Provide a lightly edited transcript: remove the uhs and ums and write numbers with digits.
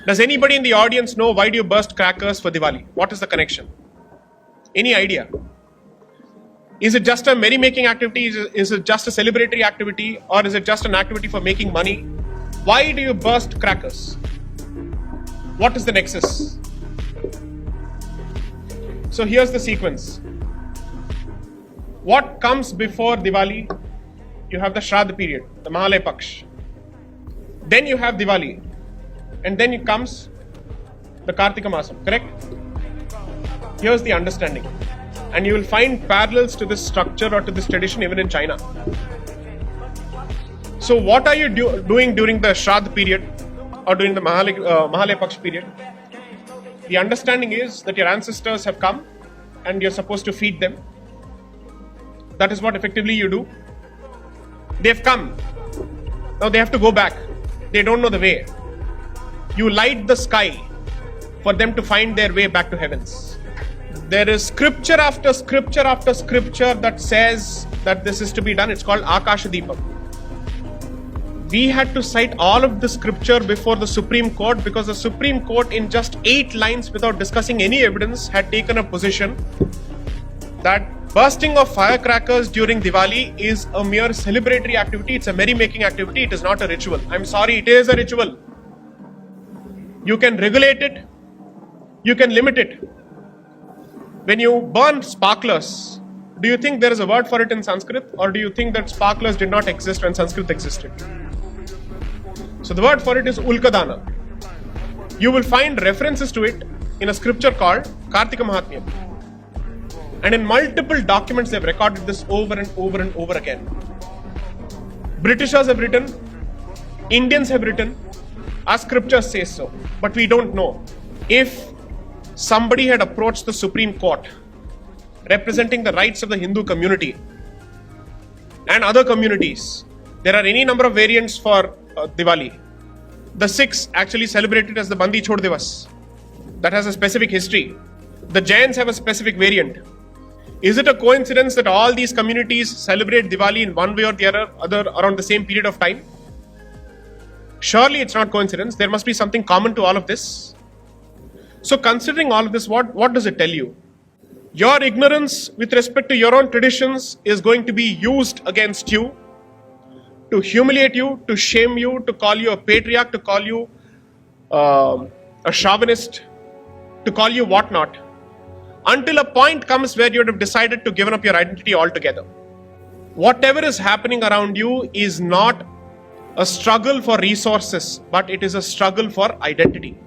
Does anybody in the audience know why do you burst crackers for Diwali? What is the connection? Any idea? Is it just a merry-making activity? Is it just a celebratory activity? Or is it just an activity for making money? Why do you burst crackers? What is the nexus? So here's the sequence. What comes before Diwali? You have the Shraddha period, the Mahalaya Paksh. Then you have Diwali. And then comes the Kartika Masam, correct? Here's the understanding. And you will find parallels to this structure or to this tradition even in China. So what are you doing during the Shraddha period or during the Mahalaya Paksh period? The understanding is that your ancestors have come and you're supposed to feed them. That is what effectively you do. They've come. Now they have to go back. They don't know the way. You light the sky for them to find their way back to heavens. There is scripture after scripture after scripture that says that this is to be done. It's called Akashadipam. We had to cite all of the scripture before the Supreme Court because the Supreme Court in just 8 lines without discussing any evidence had taken a position that bursting of firecrackers during Diwali is a mere celebratory activity. It's a merry-making activity. It is not a ritual. I'm sorry, it is a ritual. You can regulate it. You can limit it. When you burn sparklers, do you think there is a word for it in Sanskrit? Or do you think that sparklers did not exist when Sanskrit existed? So the word for it is Ulkadana. You will find references to it in a scripture called Kartika Mahatmyam. And in multiple documents, they've recorded this over and over and over again. Britishers have written, Indians have written, our scriptures say so. But we don't know. If somebody had approached the Supreme Court, representing the rights of the Hindu community and other communities, there are any number of variants for Diwali. The Sikhs actually celebrate it as the Bandi Chhod Divas. That has a specific history. The Jains have a specific variant. Is it a coincidence that all these communities celebrate Diwali in one way or the other around the same period of time? Surely it's not coincidence. There must be something common to all of this. So considering all of this, what does it tell you? Your ignorance with respect to your own traditions is going to be used against you to humiliate you, to shame you, to call you a patriarch, to call you a chauvinist, to call you whatnot, until a point comes where you have decided to give up your identity altogether. Whatever is happening around you is not a struggle for resources, but it is a struggle for identity.